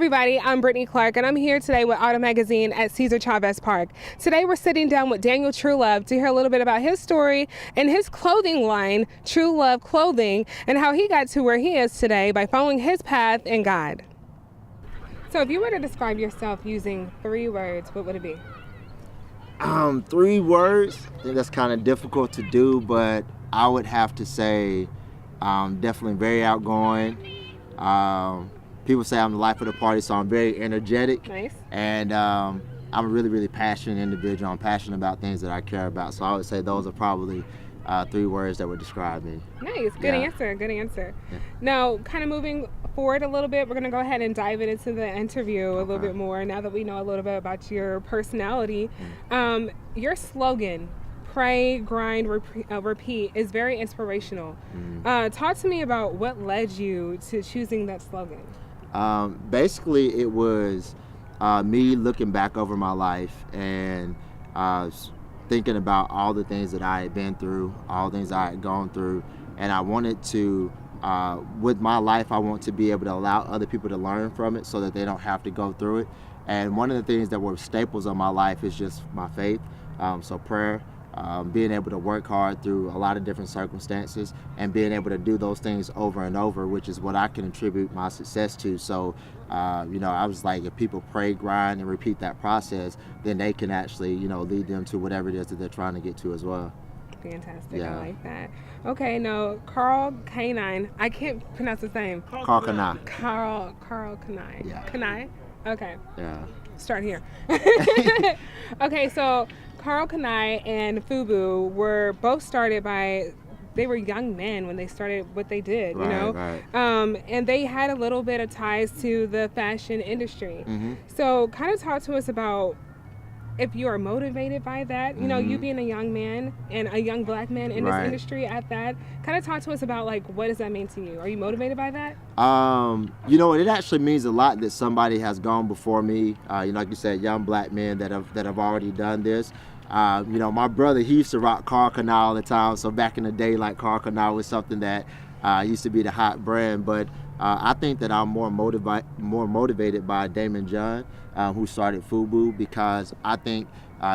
everybody, I'm Brittany Clark, and I'm here today with Auto Magazine at Cesar Chavez Park. Today we're sitting down with Daniel Truelove to hear a little bit about his story and his clothing line, Truelove Clothing, and how he got to where he is today by following his path in God. So if you were to describe yourself using 3 words, what would it be? 3 words, I think that's kind of difficult to do, but I would have to say definitely very outgoing. People say I'm the life of the party, so I'm very energetic. Nice. And I'm a really, really passionate individual. I'm passionate about things that I care about. So I would say those are probably 3 words that would describe me. Nice. Good answer. Good answer. Yeah. Now, kind of moving forward a little bit, we're going to go ahead and dive into the interview a little bit more now that we know a little bit about your personality. Your slogan, pray, grind, repeat, is very inspirational. Talk to me about what led you to choosing that slogan. Basically, it was me looking back over my life and thinking about all the things that I had been through, all the things I had gone through, and I wanted to, with my life, I want to be able to allow other people to learn from it so that they don't have to go through it. And one of the things that were staples of my life is just my faith, so prayer. Being able to work hard through a lot of different circumstances and being able to do those things over and over, which is what I can attribute my success to. So, I was like, if people pray, grind, and repeat that process, then they can actually, lead them to whatever it is that they're trying to get to as well. Fantastic. Yeah. I like that. Okay, now, Carl Canine. I can't pronounce his name. Carl Canine. Carl Canine. Yeah. Canine? Okay. Yeah. Start here. Okay, so Carl Kanai and Fubu were both started by, they were young men when they started what they did, Right. And they had a little bit of ties to the fashion industry. So kind of talk to us about if you are motivated by that, you being a young man and a young black man in this industry at that, kind of talk to us about what does that mean to you? Are you motivated by that? It actually means a lot that somebody has gone before me. Like you said, young black men that have already done this. My brother, he used to rock Carl Kanai all the time. So back in the day, Carl Kanai was something that used to be the hot brand. But I think that I'm more motivated by Damon John, who started Fubu, because I think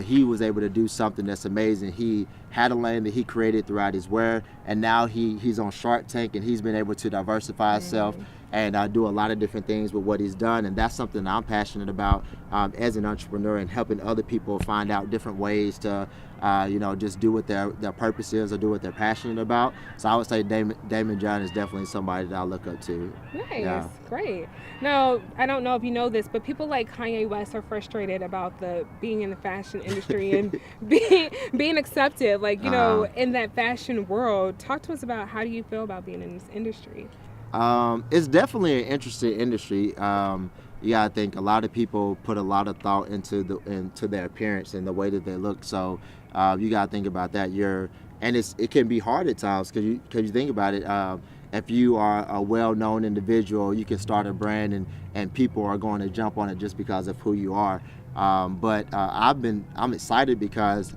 he was able to do something that's amazing. He had a lane that he created throughout his wear, and now he's on Shark Tank, and he's been able to diversify himself and do a lot of different things with what he's done. And that's something that I'm passionate about as an entrepreneur, and helping other people find out different ways to just do what their purpose is or do what they're passionate about. So I would say Damon John is definitely somebody that I look up to. Nice. Yeah. Great. Now, I don't know if you know this, but people like Kanye West are frustrated about being in the fashion industry and being accepted, in that fashion world. Talk to us about how do you feel about being in this industry? It's definitely an interesting industry. I think a lot of people put a lot of thought into their appearance and the way that they look. So you got to think about that. It can be hard at times because you think about it. If you are a well-known individual, you can start a brand and people are going to jump on it just because of who you are. But I'm excited because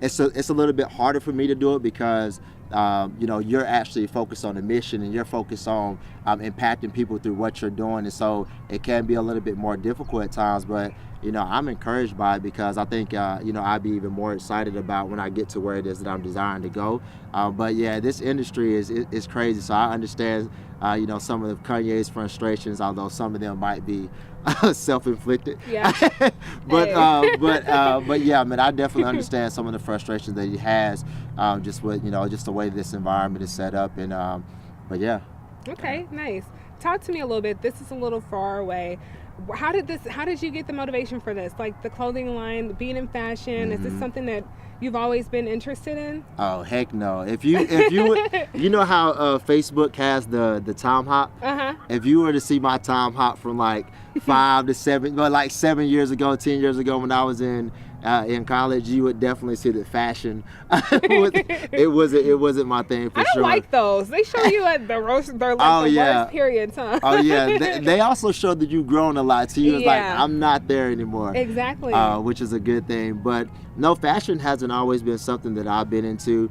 it's a little bit harder for me to do it because you're actually focused on the mission and you're focused on impacting people through what you're doing. And so it can be a little bit more difficult at times, but I'm encouraged by it because I think I'd be even more excited about when I get to where it is that I'm desiring to go. But yeah, this industry is crazy. So I understand some of Kanye's frustrations, although some of them might be self-inflicted. Yeah. but yeah, man, I definitely understand some of the frustrations that he has, just with just the way this environment is set up, and but yeah. Okay, nice. Talk to me a little bit. This is a little far away. How did you get the motivation for this? Like the clothing line, being in fashion, is this something that you've always been interested in? Oh, heck no. If you you know how Facebook has the time hop? If you were to see my time hop from 5 to 7, 7 years ago, 10 years ago when I was in college, you would definitely see that fashion it wasn't my thing for sure. I don't like those. They show you at the worst periods, huh? Oh yeah. They also show that you've grown a lot. So you was like, I'm not there anymore. Exactly. Which is a good thing. But no, fashion hasn't always been something that I've been into.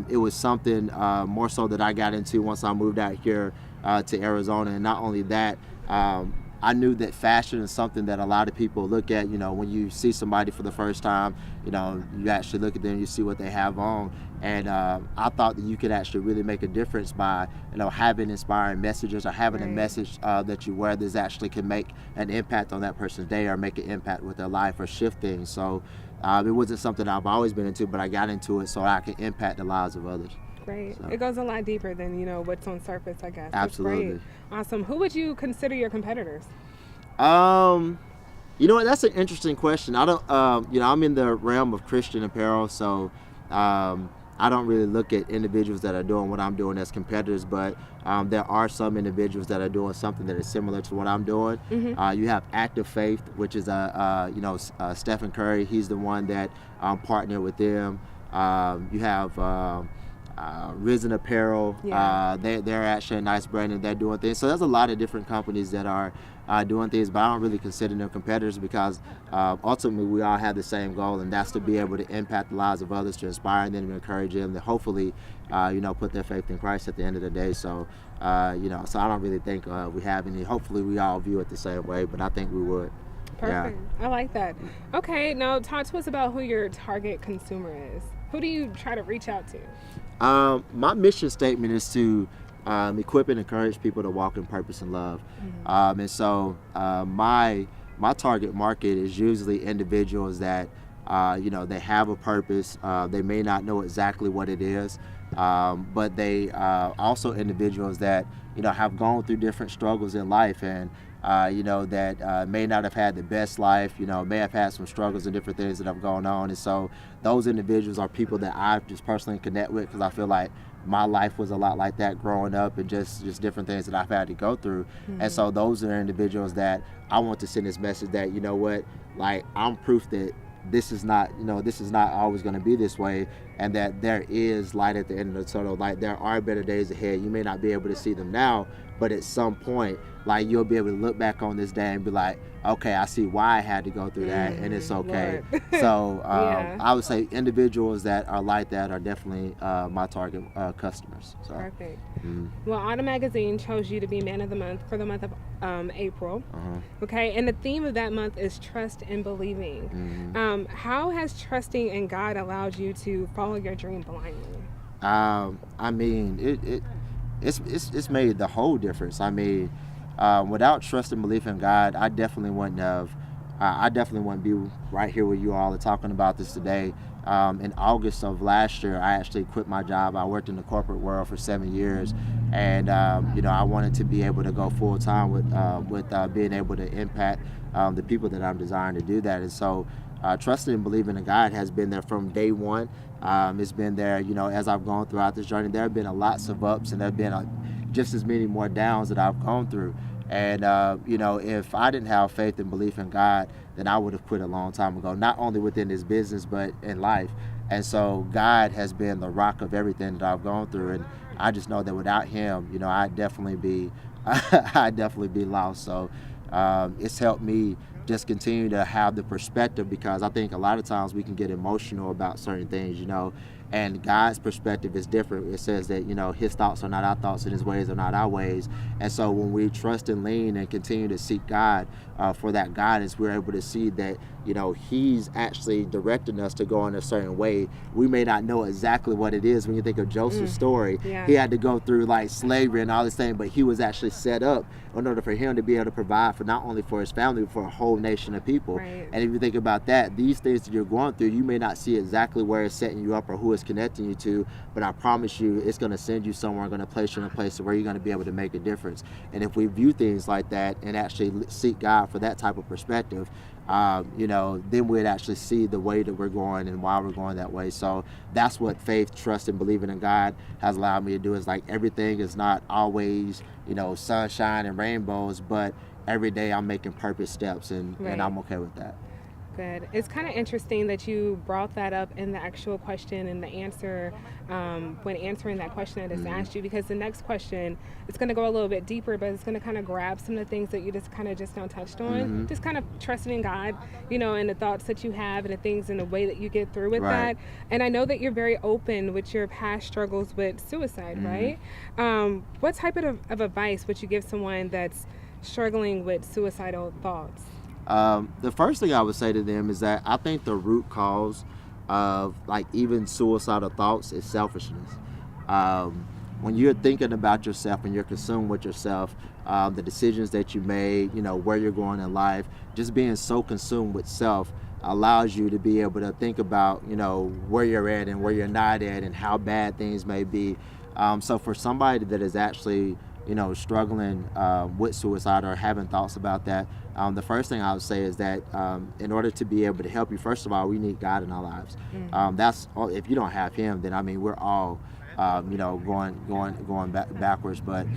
It was something more so that I got into once I moved out here to Arizona. And not only that, I knew that fashion is something that a lot of people look at. You know, when you see somebody for the first time, you know, you actually look at them, you see what they have on. And I thought that you could actually really make a difference by, you know, having inspiring messages or having a message that you wear that actually can make an impact on that person's day or make an impact with their life or shift things. So it wasn't something I've always been into, but I got into it so I could impact the lives of others. Great. So. It goes a lot deeper than, you know, what's on surface, I guess. Absolutely. That's great. Awesome. Who would you consider your competitors? You know what? That's an interesting question. I don't, you know, I'm in the realm of Christian apparel, so I don't really look at individuals that are doing what I'm doing as competitors, but there are some individuals that are doing something that is similar to what I'm doing. You have Active Faith, which is you know, Stephen Curry. He's the one that partnered with them. You have Risen Apparel. They're actually a nice brand and they're doing things. So there's a lot of different companies that are doing things, but I don't really consider them competitors because ultimately we all have the same goal, and that's to be able to impact the lives of others, to inspire them, to encourage them, to hopefully you know, put their faith in Christ at the end of the day. So you know, so I don't really think we have any. Hopefully we all view it the same way, but I think we would. Perfect. I like that. Okay, now talk to us about who your target consumer is. Who do you try to reach out to? My mission statement is to equip and encourage people to walk in purpose and love. And so my target market is usually individuals that you know, they have a purpose. They may not know exactly what it is, but they also individuals that, you know, have gone through different struggles in life, and you know, that may not have had the best life, you know, may have had some struggles and different things that have gone on. And so those individuals are people that I just personally connect with, because I feel like my life was a lot like that growing up, and just different things that I've had to go through. And so those are individuals that I want to send this message that, you know what, like, I'm proof that this is not, you know, this is not always going to be this way, and that there is light at the end of the tunnel. Like, there are better days ahead. You may not be able to see them now, but at some point, like, you'll be able to look back on this day and be like, okay, I see why I had to go through that, and it's okay. So I would say individuals that are like that are definitely my target customers. So. Perfect. Well, Autumn Magazine chose you to be Man of the Month for the month of April. Okay, and the theme of that month is trust and believing. How has trusting in God allowed you to follow your dream blindly? I mean, it's made the whole difference. I mean, without trust and belief in God, I definitely wouldn't be right here with you all talking about this today. In August of last year, I actually quit my job. I worked in the corporate world for 7 years, and you know, I wanted to be able to go full time with being able to impact the people that I'm desiring to do that. And so trusting and believing in God has been there from day one. It's been there, you know, as I've gone throughout this journey. There have been lots of ups, and there have been just as many more downs that I've gone through. And you know, if I didn't have faith and belief in God, then I would have quit a long time ago, not only within this business, but in life. And so God has been the rock of everything that I've gone through, and I just know that without him, you know, I'd definitely be lost. So it's helped me just continue to have the perspective, because I think a lot of times we can get emotional about certain things, you know, and God's perspective is different. It says that, you know, his thoughts are not our thoughts and his ways are not our ways. And so when we trust and lean and continue to seek God for that guidance, we're able to see that, you know, he's actually directing us to go in a certain way. We may not know exactly what it is. When you think of Joseph's story, he had to go through like slavery and all this thing, but he was actually set up in order for him to be able to provide for not only for his family, but for a whole nation of people. And if you think about that, these things that you're going through, you may not see exactly where it's setting you up or who it's connecting you to, but I promise you it's going to send you somewhere, going to place you in a place where you're going to be able to make a difference. And if we view things like that and actually seek God for that type of perspective, you know, then we'd actually see the way that we're going and why we're going that way. So that's what faith, trust, and believing in God has allowed me to do. Is like, everything is not always, you know, sunshine and rainbows, but every day I'm making purpose steps, and I'm okay with that. Good. It's kind of interesting that you brought that up in the actual question and the answer, when answering that question I just asked you, because the next question, it's going to go a little bit deeper, but it's going to kind of grab some of the things that you just kind of now touched on. Just kind of trusting in God, you know, and the thoughts that you have and the things and the way that you get through with that. And I know that you're very open with your past struggles with suicide, right? What type of advice would you give someone that's struggling with suicidal thoughts? The first thing I would say to them is that I think the root cause of like even suicidal thoughts is selfishness. When you're thinking about yourself and you're consumed with yourself, the decisions that you made, where you're going in life, just being so consumed with self allows you to be able to think about, where you're at and where you're not at and how bad things may be. So for somebody that is actually, struggling with suicide or having thoughts about that, the first thing I would say is that in order to be able to help you, first of all, we need God in our lives. That's if you don't have Him, then we're all going backwards. But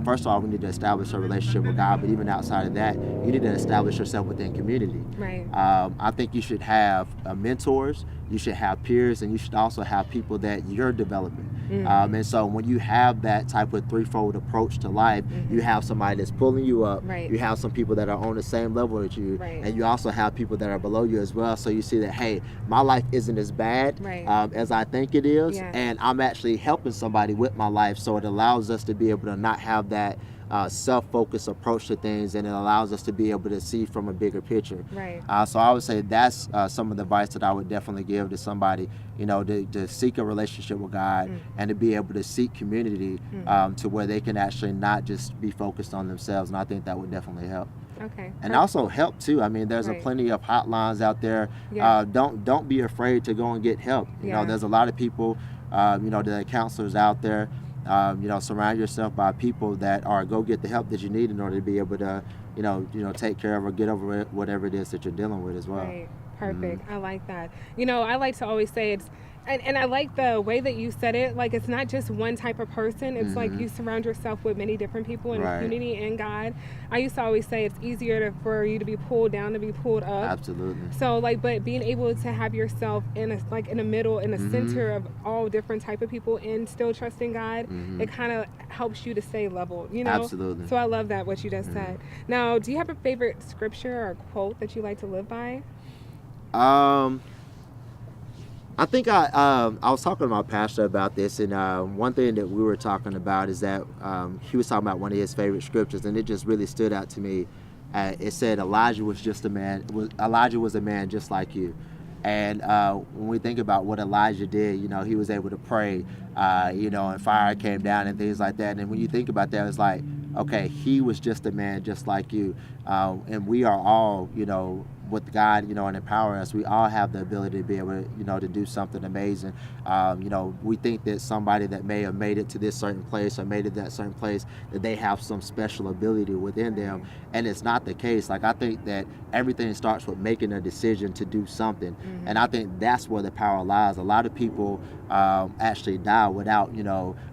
first of all, we need to establish a relationship with God. But even outside of that, you need to establish yourself within community. Right. I think you should have mentors, you should have peers, and you should also have people that you're developing. And so when you have that type of threefold approach to life, you have somebody that's pulling you up, Right. you have some people that are on the same level as you, Right. and you also have people that are below you as well. So you see that, hey, my life isn't as bad Right. as I think it is, Yeah. and I'm actually helping somebody with my life. So it allows us to be able to not have that self-focused approach to things, and it allows us to be able to see from a bigger picture. Right. So I would say that's some of the advice that I would definitely give to somebody, to seek a relationship with God and to be able to seek community to where they can actually not just be focused on themselves. And I think that would definitely help. Okay. And also help too. There's Right. a plenty of hotlines out there. Yeah. Don't be afraid to go and get help. Yeah. There's a lot of people, there are counselors out there. Surround yourself by people that are go get the help that you need in order to be able to, take care of or get over whatever it is that you're dealing with as well. Right. Perfect. I like that. I like to always say it's, and I like the way that you said it. Like, it's not just one type of person. It's like you surround yourself with many different people in Right. the community and God. I used to always say it's easier for you to be pulled down to be pulled up. Absolutely. So but being able to have yourself in the middle, in the center of all different type of people and still trusting God, it kind of helps you to stay level, Absolutely. So I love that, what you just said. Now, do you have a favorite scripture or quote that you like to live by? I think I was talking to my pastor about this, and one thing that we were talking about is that he was talking about one of his favorite scriptures, and it just really stood out to me. It said Elijah was a man just like you. And when we think about what Elijah did, he was able to pray, and fire came down and things like that. And when you think about that, it's like, okay, he was just a man just like you. And we are all, with God, and empower us, we all have the ability to be able to, to do something amazing. We think that somebody that may have made it to this certain place or made it that certain place, that they have some special ability within them. And it's not the case. Like, I think that everything starts with making a decision to do something. And I think that's where the power lies. A lot of people actually die without,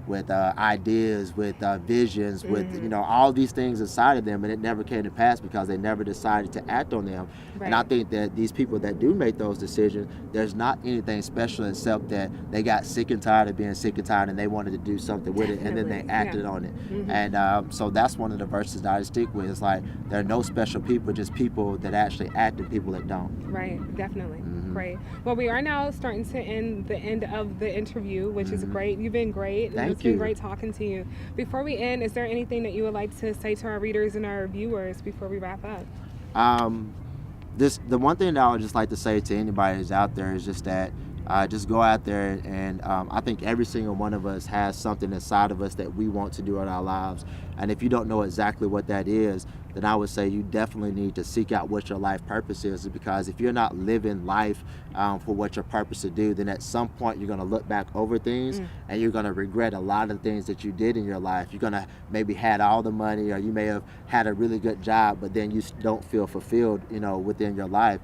with ideas, with visions, with, all these things inside of them, and it never came to pass because they never decided to act on them. Right. And I think that these people that do make those decisions, there's not anything special except that they got sick and tired of being sick and tired, and they wanted to do something with it, and then they acted on it. And so that's one of the verses that I stick with. It's like, there are no special people, just people that actually act and people that don't. Right, definitely. Great. Well, we are now starting to end of the interview, which is great. You've been great. And Thank it's been you. great talking to you. Before we end, is there anything that you would like to say to our readers and our viewers before we wrap up? The one thing that I would just like to say to anybody who's out there is just that just go out there, and I think every single one of us has something inside of us that we want to do in our lives. And if you don't know exactly what that is, then I would say you definitely need to seek out what your life purpose is, because if you're not living life for what your purpose to do, then at some point you're going to look back over things and you're going to regret a lot of things that you did in your life. You're going to maybe had all the money, or you may have had a really good job, but then you don't feel fulfilled, within your life.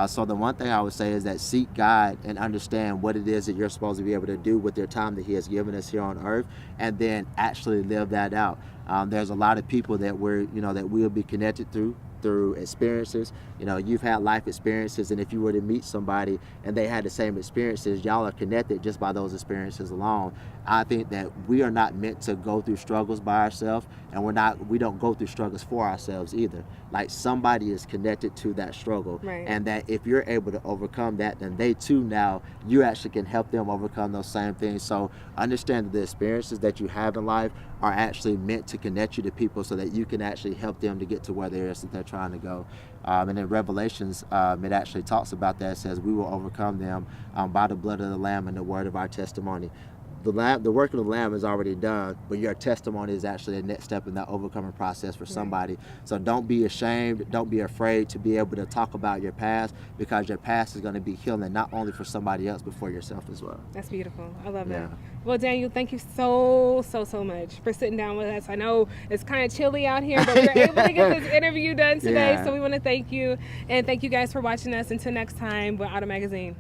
So the one thing I would say is that seek God and understand what it is that you're supposed to be able to do with your time that He has given us here on earth, and then actually live that out. There's a lot of people that that we'll be connected through through experiences. You know, you've had life experiences, and if you were to meet somebody and they had the same experiences, y'all are connected just by those experiences alone. I think that we are not meant to go through struggles by ourselves, and we don't go through struggles for ourselves either. Like, somebody is connected to that struggle, right. And that if you're able to overcome that, then they too, now you actually can help them overcome those same things. So understand that the experiences that you have in life are actually meant to connect you to people so that you can actually help them to get to where they're trying to go. And in Revelations, it actually talks about that. It says we will overcome them by the blood of the Lamb and the word of our testimony. The work of the Lamb is already done, but your testimony is actually the next step in that overcoming process for somebody. So don't be ashamed, don't be afraid to be able to talk about your past, because your past is going to be healing not only for somebody else, but for yourself as well. That's beautiful. I love that. Well, Daniel, thank you so much for sitting down with us. I know it's kind of chilly out here, but we were able to get this interview done today, so we want to thank you, and thank you guys for watching us. Until next time, we're Auto Magazine.